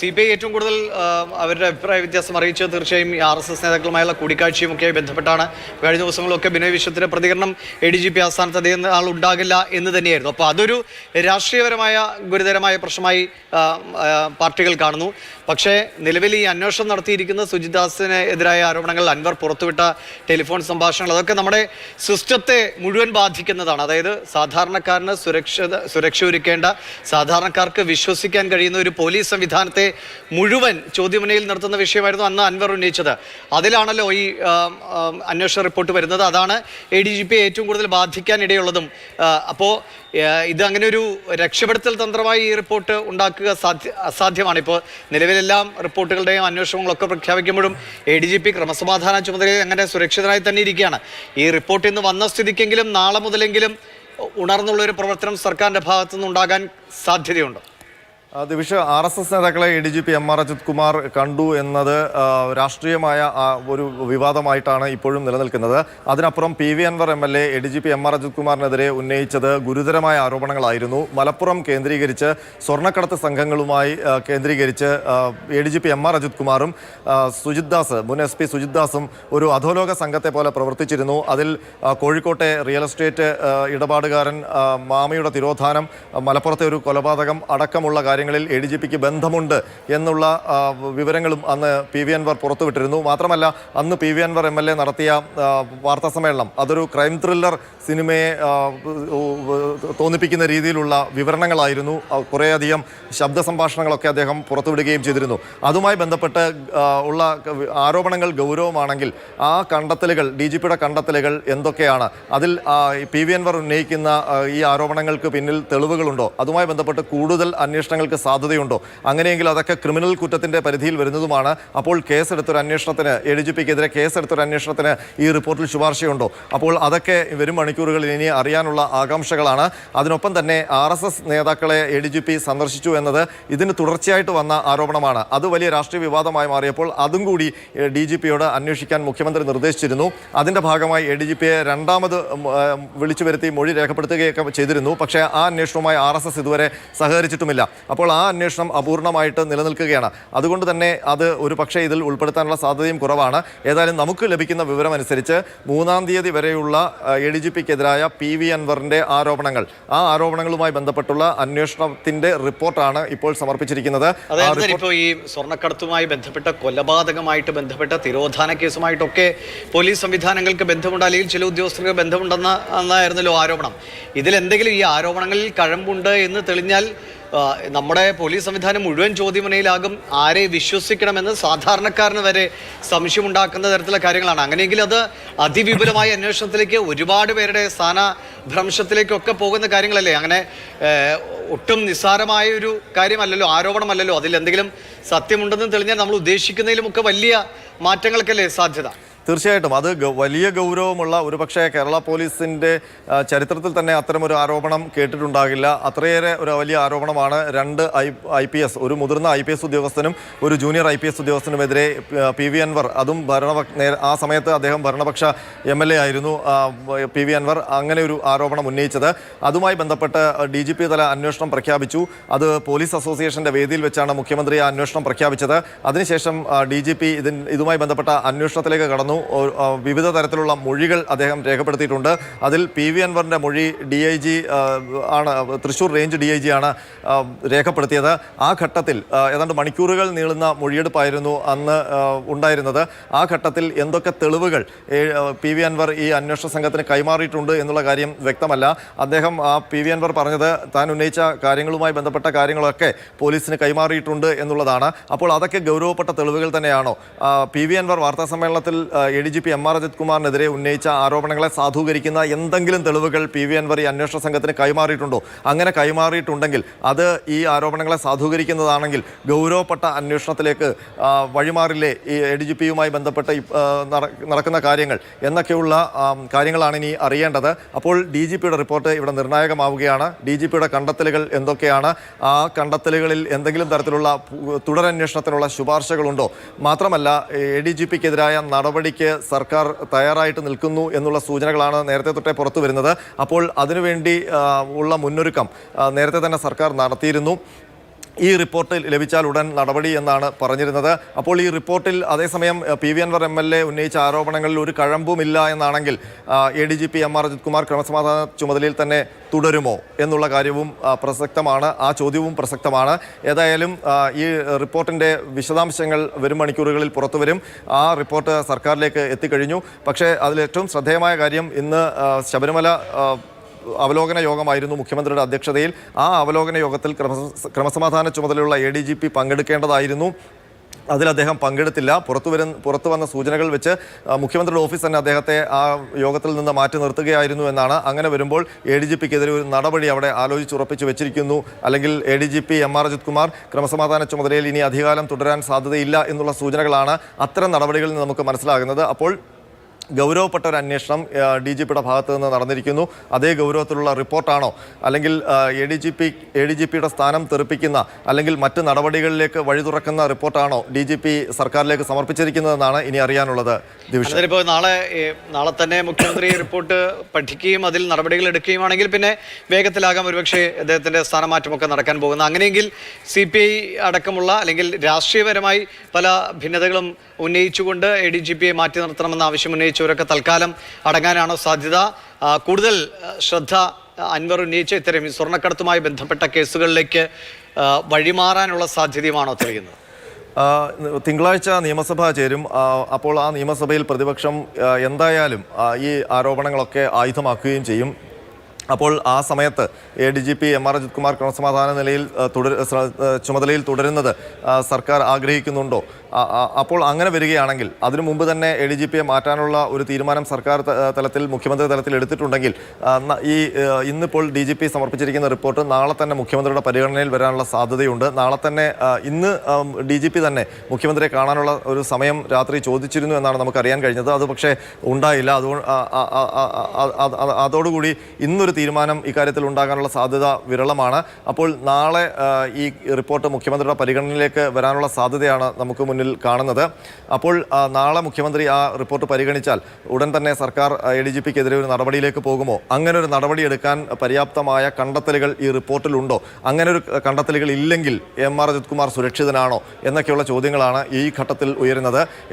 CPI ഏറ്റവും കൂടുതൽ അവരുടെ അഭിപ്രായ വ്യത്യാസം അറിയിച്ചത് തീർച്ചയായും RSS നേതാക്കളുമായുള്ള കൂടിക്കാഴ്ചയുമൊക്കെയായി ബന്ധപ്പെട്ടാണ്. കഴിഞ്ഞ ദിവസങ്ങളിലൊക്കെ ബിനോയ് വിശ്വത്തിന്റെ പ്രതികരണം ADGP ആസ്ഥാനത്ത് അദ്ദേഹം ആൾ ഉണ്ടാകില്ല എന്ന് തന്നെയായിരുന്നു. അപ്പോൾ അതൊരു രാഷ്ട്രീയപരമായ ഗുരുതരമായ പ്രശ്നമായി പാർട്ടികൾ കാണുന്നു. പക്ഷേ നിലവിൽ ഈ അന്വേഷണം നടത്തിയിരിക്കുന്ന സുജിത് ദാസിന് എതിരായ ആരോപണങ്ങൾ, അൻവർ പുറത്തുവിട്ട ടെലിഫോൺ സംഭാഷണങ്ങൾ, അതൊക്കെ നമ്മുടെ സിസ്റ്റത്തെ മുഴുവൻ ബാധിക്കുന്നതാണ്. അതായത് സാധാരണക്കാരന് സുരക്ഷ ഒരുക്കേണ്ട, സാധാരണക്കാർക്ക് വിശ്വസിക്കാൻ കഴിയുന്ന ഒരു പോലീസ് സംവിധാനത്തെ മുഴുവൻ ചോദ്യമുനയിൽ നിർത്തുന്ന വിഷയമായിരുന്നു അന്ന് അൻവർ ഉന്നയിച്ചത്. അതിലാണല്ലോ ഈ അന്വേഷണ റിപ്പോർട്ട് വരുന്നത്. അതാണ് ADGP ഏറ്റവും കൂടുതൽ ബാധിക്കാൻ ഇടയുള്ളതും. അപ്പോൾ ഇത് അങ്ങനെ ഒരു രക്ഷപ്പെടുത്തൽ തന്ത്രമായി ഈ റിപ്പോർട്ട് ഉണ്ടാക്കുക അസാധ്യമാണ്. ഇപ്പോൾ നിലവിലെല്ലാം റിപ്പോർട്ടുകളുടെയും അന്വേഷണങ്ങളൊക്കെ പ്രഖ്യാപിക്കുമ്പോഴും ADGP ക്രമസമാധാന ചുമതലയിൽ അങ്ങനെ സുരക്ഷിതനായി തന്നെ ഇരിക്കുകയാണ്. ഈ റിപ്പോർട്ട് ഇന്ന് വന്ന സ്ഥിതിക്കെങ്കിലും നാളെ മുതലെങ്കിലും ഉണർന്നുള്ളൊരു പ്രവർത്തനം സർക്കാരിൻ്റെ ഭാഗത്തുനിന്ന് ഉണ്ടാകാൻ സാധ്യതയുണ്ട്. ദിവിഷ, RSS നേതാക്കളെ ADGP MR അജിത് കുമാർ കണ്ടു എന്നത് രാഷ്ട്രീയമായ ഒരു വിവാദമായിട്ടാണ് ഇപ്പോഴും നിലനിൽക്കുന്നത്. അതിനപ്പുറം PV Anwar MLA ADGP MR Ajith കുമാറിനെതിരെ ഉന്നയിച്ചത് ഗുരുതരമായ ആരോപണങ്ങളായിരുന്നു. മലപ്പുറം കേന്ദ്രീകരിച്ച് സ്വർണ്ണക്കടത്ത് സംഘങ്ങളുമായി കേന്ദ്രീകരിച്ച് ADGP MR അജിത് കുമാറും സുജിത് ദാസ്, മുൻ SP സുജിത് ദാസും ഒരു അധോലോക സംഘത്തെ പോലെ പ്രവർത്തിച്ചിരുന്നു. അതിൽ കോഴിക്കോട്ടെ റിയൽ എസ്റ്റേറ്റ് ഇടപാടുകാരൻ മാമയുടെ തിരോധാനം, മലപ്പുറത്തെ ഒരു കൊലപാതകം അടക്കമുള്ള കാര്യങ്ങളിൽ ADGPക്ക് ബന്ധമുണ്ട് എന്നുള്ള വിവരങ്ങളും അന്ന് PV അൻവർ പുറത്തുവിട്ടിരുന്നു. മാത്രമല്ല, അന്ന് PV അൻവർ MLA നടത്തിയ വാർത്താ സമ്മേളനം അതൊരു ക്രൈം ത്രില്ലർ സിനിമയെ തോന്നിപ്പിക്കുന്ന രീതിയിലുള്ള വിവരണങ്ങളായിരുന്നു. കുറേയധികം ശബ്ദ സംഭാഷണങ്ങളൊക്കെ അദ്ദേഹം പുറത്തുവിടുകയും ചെയ്തിരുന്നു. അതുമായി ബന്ധപ്പെട്ട് ഉള്ള ആരോപണങ്ങൾ ഗൗരവമാണെങ്കിൽ ആ കണ്ടെത്തലുകൾ, DGPയുടെ കണ്ടെത്തലുകൾ എന്തൊക്കെയാണ്? അതിൽ PV അൻവർ ഉന്നയിക്കുന്ന ഈ ആരോപണങ്ങൾക്ക് പിന്നിൽ തെളിവുകളുണ്ടോ? അതുമായി ബന്ധപ്പെട്ട് കൂടുതൽ അന്വേഷണങ്ങൾക്ക് സാധ്യതയുണ്ടോ? അങ്ങനെയെങ്കിൽ അതൊക്കെ ക്രിമിനൽ കുറ്റത്തിന്റെ പരിധിയിൽ വരുന്നതുമാണ്. അപ്പോൾ കേസെടുത്തൊരു അന്വേഷണത്തിന്, ADGPക്കെതിരെ കേസെടുത്തൊരു അന്വേഷണത്തിന് ഈ റിപ്പോർട്ടിൽ ശുപാർശയുണ്ടോ? അപ്പോൾ അതൊക്കെ വരും മണിക്കൂറുകളിൽ ഇനി അറിയാനുള്ള ആകാംക്ഷകളാണ്. അതിനൊപ്പം തന്നെ RSS നേതാക്കളെ ADGP സന്ദർശിച്ചു എന്നത് ഇതിന് തുടർച്ചയായിട്ട് വന്ന ആരോപണമാണ്. അത് വലിയ രാഷ്ട്രീയ വിവാദമായി മാറിയപ്പോൾ അതും കൂടി DGPയോട് അന്വേഷിക്കാൻ മുഖ്യമന്ത്രി നിർദ്ദേശിച്ചിരുന്നു. അതിന്റെ ഭാഗമായി ADGPയെ രണ്ടാമത് വിളിച്ചു വരുത്തി മൊഴി രേഖപ്പെടുത്തുകയൊക്കെ ചെയ്തിരുന്നു. പക്ഷേ ആ അന്വേഷണവുമായി RSS ഇതുവരെ സഹകരിച്ചിട്ടുമില്ല. അപ്പോൾ ആ അന്വേഷണം അപൂർണമായിട്ട് നിലനിൽക്കുകയാണ്. അതുകൊണ്ട് തന്നെ അത് ഒരു പക്ഷേ ഇതിൽ ഉൾപ്പെടുത്താനുള്ള സാധ്യതയും കുറവാണ്. ഏതായാലും നമുക്ക് ലഭിക്കുന്ന വിവരമനുസരിച്ച് 3-ാം തീയതി വരെയുള്ള ADGPക്കെതിരായ PV അൻവറിന്റെ ആരോപണങ്ങൾ, ആ ആരോപണങ്ങളുമായി ബന്ധപ്പെട്ടുള്ള അന്വേഷണത്തിന്റെ റിപ്പോർട്ടാണ് ഇപ്പോൾ സമർപ്പിച്ചിരിക്കുന്നത്. ഇപ്പോൾ ഈ സ്വർണ്ണക്കടത്തുമായി ബന്ധപ്പെട്ട, കൊലപാതകമായിട്ട് ബന്ധപ്പെട്ട, തിരോധാന കേസുമായിട്ടൊക്കെ പോലീസ് സംവിധാനങ്ങൾക്ക് ബന്ധമുണ്ട്, അല്ലെങ്കിൽ ചില ഉദ്യോഗസ്ഥർക്ക് ബന്ധമുണ്ടെന്നായിരുന്നല്ലോ ആരോപണം. ഇതിലെന്തെങ്കിലും ഈ ആരോപണങ്ങളിൽ കഴമ്പുണ്ട് എന്ന് തെളിഞ്ഞാൽ നമ്മുടെ പോലീസ് സംവിധാനം മുഴുവൻ ചോദ്യമുനയിലാകും. ആരെ വിശ്വസിക്കണമെന്ന് സാധാരണക്കാരന് വരെ സംശയമുണ്ടാക്കുന്ന തരത്തിലുള്ള കാര്യങ്ങളാണ്. അങ്ങനെയെങ്കിൽ അത് അതിവിപുലമായ അന്വേഷണത്തിലേക്ക്, ഒരുപാട് പേരുടെ സ്ഥാനഭ്രംശത്തിലേക്കൊക്കെ പോകുന്ന കാര്യങ്ങളല്ലേ? അങ്ങനെ ഒട്ടും നിസ്സാരമായ ഒരു കാര്യമല്ലല്ലോ, ആരോപണമല്ലല്ലോ. അതിലെന്തെങ്കിലും സത്യമുണ്ടെന്ന് തെളിഞ്ഞാൽ നമ്മൾ ഉദ്ദേശിക്കുന്നതിലുമൊക്കെ വലിയ മാറ്റങ്ങൾക്കല്ലേ സാധ്യത? തീർച്ചയായിട്ടും അത് വലിയ ഗൗരവമുള്ള, ഒരുപക്ഷെ കേരള പോലീസിൻ്റെ ചരിത്രത്തിൽ തന്നെ അത്തരമൊരു ആരോപണം കേട്ടിട്ടുണ്ടാകില്ല. അത്രയേറെ ഒരു വലിയ ആരോപണമാണ്. 2 IPS, ഒരു മുതിർന്ന IPS ഉദ്യോഗസ്ഥനും ഒരു ജൂനിയർ IPS ഉദ്യോഗസ്ഥനുമെതിരെ PV അൻവർ, അതും ആ സമയത്ത് അദ്ദേഹം ഭരണപക്ഷ MLA ആയിരുന്നു PV അൻവർ, അങ്ങനെ ഒരു ആരോപണം ഉന്നയിച്ചത്. അതുമായി ബന്ധപ്പെട്ട് DGP തല അന്വേഷണം പ്രഖ്യാപിച്ചു. അത് പോലീസ് അസോസിയേഷൻ്റെ വേദിയിൽ വെച്ചാണ് മുഖ്യമന്ത്രി ആ അന്വേഷണം പ്രഖ്യാപിച്ചത്. അതിനുശേഷം DGP ഇതുമായി ബന്ധപ്പെട്ട അന്വേഷണത്തിലേക്ക് കടന്നു. വിവിധ തരത്തിലുള്ള മൊഴികൾ അദ്ദേഹം രേഖപ്പെടുത്തിയിട്ടുണ്ട്. അതിൽ PV അൻവറിൻ്റെ മൊഴി DIG ആണ്, തൃശ്ശൂർ റേഞ്ച് DIG ആണ് രേഖപ്പെടുത്തിയത്. ആ ഘട്ടത്തിൽ ഏതാണ്ട് മണിക്കൂറുകൾ നീളുന്ന മൊഴിയെടുപ്പായിരുന്നു അന്ന് ഉണ്ടായിരുന്നത്. ആ ഘട്ടത്തിൽ എന്തൊക്കെ തെളിവുകൾ PV അൻവർ ഈ അന്വേഷണ സംഘത്തിന് കൈമാറിയിട്ടുണ്ട് എന്നുള്ള കാര്യം വ്യക്തമല്ല. അദ്ദേഹം PV അൻവർ പറഞ്ഞത് താൻ ഉന്നയിച്ച കാര്യങ്ങളുമായി ബന്ധപ്പെട്ട കാര്യങ്ങളൊക്കെ പോലീസിന് കൈമാറിയിട്ടുണ്ട് എന്നുള്ളതാണ്. അപ്പോൾ അതൊക്കെ ഗൗരവപ്പെട്ട തെളിവുകൾ തന്നെയാണോ? PV അൻവർ വാർത്താ സമ്മേളനത്തിൽ ADGP MR അജിത് കുമാറിനെതിരെ ഉന്നയിച്ച ആരോപണങ്ങളെ സാധൂകരിക്കുന്ന എന്തെങ്കിലും തെളിവുകൾ PV അൻവർ ഈ അന്വേഷണ സംഘത്തിന് കൈമാറിയിട്ടുണ്ടോ? അങ്ങനെ കൈമാറിയിട്ടുണ്ടെങ്കിൽ അത് ഈ ആരോപണങ്ങളെ സാധൂകരിക്കുന്നതാണെങ്കിൽ ഗൗരവപ്പെട്ട അന്വേഷണത്തിലേക്ക് വഴിമാറില്ലേ ഈ ADGPയുമായി ബന്ധപ്പെട്ട് നടക്കുന്ന കാര്യങ്ങൾ എന്നൊക്കെയുള്ള കാര്യങ്ങളാണ് ഇനി അറിയേണ്ടത്. അപ്പോൾ DGPയുടെ റിപ്പോർട്ട് ഇവിടെ നിർണായകമാവുകയാണ്. DGPയുടെ കണ്ടെത്തലുകൾ എന്തൊക്കെയാണ്? ആ കണ്ടെത്തലുകളിൽ എന്തെങ്കിലും തരത്തിലുള്ള തുടരന്വേഷണത്തിനുള്ള ശുപാർശകളുണ്ടോ? മാത്രമല്ല, ADGPക്കെതിരായ നടപടിക്ക് സർക്കാർ തയ്യാറായിട്ട് നിൽക്കുന്നു എന്നുള്ള സൂചനകളാണ് നേരത്തെ തൊട്ടേ പുറത്തു വരുന്നത്. അപ്പോൾ അതിനുവേണ്ടി ഉള്ള മുന്നൊരുക്കം നേരത്തെ തന്നെ സർക്കാർ നടത്തിയിരുന്നു. ഈ റിപ്പോർട്ട് ലഭിച്ചാൽ ഉടൻ നടപടി എന്നാണ് പറഞ്ഞിരുന്നത്. അപ്പോൾ ഈ റിപ്പോർട്ടിൽ അതേസമയം PV അൻവർ MLA ഉന്നയിച്ച ആരോപണങ്ങളിൽ ഒരു കഴമ്പുമില്ല എന്നാണെങ്കിൽ ADGP MR അജിത് കുമാർ ക്രമസമാധാന ചുമതലയിൽ തന്നെ തുടരുമോ എന്നുള്ള കാര്യവും പ്രസക്തമാണ്. ആ ചോദ്യവും പ്രസക്തമാണ്. ഏതായാലും ഈ റിപ്പോർട്ടിൻ്റെ വിശദാംശങ്ങൾ വരും മണിക്കൂറുകളിൽ പുറത്തു വരും. ആ റിപ്പോർട്ട് സർക്കാരിലേക്ക് എത്തിക്കഴിഞ്ഞു. പക്ഷേ അതിലേറ്റവും ശ്രദ്ധേയമായ കാര്യം ഇന്ന് ശബരിമല അവലോകന യോഗമായിരുന്നു മുഖ്യമന്ത്രിയുടെ അധ്യക്ഷതയിൽ. ആ അവലോകന യോഗത്തിൽ ക്രമസമാധാന ചുമതലയുള്ള ADGP പങ്കെടുക്കേണ്ടതായിരുന്നു. അതിൽ അദ്ദേഹം പങ്കെടുത്തില്ല. പുറത്തു വന്ന സൂചനകൾ വെച്ച് മുഖ്യമന്ത്രിയുടെ ഓഫീസ് തന്നെ അദ്ദേഹത്തെ ആ യോഗത്തിൽ നിന്ന് മാറ്റി നിർത്തുകയായിരുന്നു എന്നാണ്. അങ്ങനെ വരുമ്പോൾ ADGPക്കെതിരെ ഒരു നടപടി അവിടെ ആലോചിച്ചുറപ്പിച്ചു വെച്ചിരിക്കുന്നു. അല്ലെങ്കിൽ ADGP MR അജിത് കുമാർ ക്രമസമാധാന ചുമതലയിൽ ഇനി അധികാലം തുടരാൻ സാധ്യതയില്ല എന്നുള്ള സൂചനകളാണ് അത്തരം നടപടികളിൽ നിന്ന് നമുക്ക് മനസ്സിലാകുന്നത്. അപ്പോൾ ഗൗരവപ്പെട്ട ഒരു അന്വേഷണം DGPയുടെ ഭാഗത്ത് നിന്ന് നടന്നിരിക്കുന്നു. അതേ ഗൗരവത്തിലുള്ള റിപ്പോർട്ടാണോ, അല്ലെങ്കിൽ ADGPയുടെ സ്ഥാനം തെറിപ്പിക്കുന്ന അല്ലെങ്കിൽ മറ്റ് നടപടികളിലേക്ക് വഴി തുറക്കുന്ന റിപ്പോർട്ടാണോ DGP സർക്കാരിലേക്ക് സമർപ്പിച്ചിരിക്കുന്നതെന്നാണ് ഇനി അറിയാനുള്ളത്. ഇപ്പോൾ നാളെ തന്നെ മുഖ്യമന്ത്രി റിപ്പോർട്ട് പഠിക്കുകയും അതിൽ നടപടികൾ എടുക്കുകയുമാണെങ്കിൽ പിന്നെ വേഗത്തിലാകാം ഒരുപക്ഷെ അദ്ദേഹത്തിൻ്റെ സ്ഥാനമാറ്റമൊക്കെ നടക്കാൻ പോകുന്നത്. അങ്ങനെയെങ്കിൽ CPI അടക്കമുള്ള അല്ലെങ്കിൽ രാഷ്ട്രീയപരമായി പല ഭിന്നതകളും ഉന്നയിച്ചുകൊണ്ട് ADGPയെ മാറ്റി നിർത്തണമെന്ന ആവശ്യം ഉന്നയിച്ചവരൊക്കെ തൽക്കാലം അടങ്ങാനാണോ സാധ്യത? കൂടുതൽ ശ്രദ്ധ അൻവർ ഉന്നയിച്ച ഇത്തരം സ്വർണ്ണക്കടത്തുമായി ബന്ധപ്പെട്ട കേസുകളിലേക്ക് വഴിമാറാനുള്ള സാധ്യതയുമാണോ തെളിയുന്നത്? തിങ്കളാഴ്ച നിയമസഭ ചേരും. അപ്പോൾ ആ നിയമസഭയിൽ പ്രതിപക്ഷം എന്തായാലും ഈ ആരോപണങ്ങളൊക്കെ ആയുധമാക്കുകയും ചെയ്യും. അപ്പോൾ ആ സമയത്ത് ADGP MR അജിത് കുമാർ ക്രമസമാധാന ചുമതലയിൽ തുടരുന്നത് സർക്കാർ ആഗ്രഹിക്കുന്നുണ്ടോ? അപ്പോൾ അങ്ങനെ വരികയാണെങ്കിൽ അതിനു മുമ്പ് തന്നെ ADGPയെ മാറ്റാനുള്ള ഒരു തീരുമാനം സർക്കാർ തലത്തിൽ മുഖ്യമന്ത്രി തലത്തിൽ എടുത്തിട്ടുണ്ടെങ്കിൽ ഇന്നിപ്പോൾ DGP സമർപ്പിച്ചിരിക്കുന്ന റിപ്പോർട്ട് നാളെ തന്നെ മുഖ്യമന്ത്രിയുടെ പരിഗണനയിൽ വരാനുള്ള സാധ്യതയുണ്ട്. നാളെ തന്നെ ഇന്ന് DGP തന്നെ മുഖ്യമന്ത്രിയെ കാണാനുള്ള ഒരു സമയം രാത്രി ചോദിച്ചിരുന്നു എന്നാണ് നമുക്കറിയാൻ കഴിഞ്ഞത്. അത് പക്ഷേ ഉണ്ടായില്ല. അതോടുകൂടി ഇന്നൊരു തീരുമാനം ഇക്കാര്യത്തിൽ ഉണ്ടാകാനുള്ള സാധ്യത വിരളമാണ്. അപ്പോൾ നാളെ ഈ റിപ്പോർട്ട് മുഖ്യമന്ത്രിയുടെ പരിഗണനയിലേക്ക് വരാനുള്ള സാധ്യതയാണ് നമുക്ക് മുന്നിൽ കാണുന്നത്. അപ്പോൾ നാളെ മുഖ്യമന്ത്രി ആ റിപ്പോർട്ട് പരിഗണിച്ചാൽ ഉടൻ തന്നെ സർക്കാർ ADGPക്കെതിരെ ഒരു നടപടിയിലേക്ക് പോകുമോ? അങ്ങനെ ഒരു നടപടി എടുക്കാൻ പര്യാപ്തമായ കണ്ടെത്തലുകൾ ഈ റിപ്പോർട്ടിലുണ്ടോ? അങ്ങനെ ഒരു കണ്ടെത്തലുകൾ ഇല്ലെങ്കിൽ MR അജിത് കുമാർ സുരക്ഷിതനാണോ എന്നൊക്കെയുള്ള ചോദ്യങ്ങളാണ് ഈ ഘട്ടത്തിൽ ഉയരുന്നത്.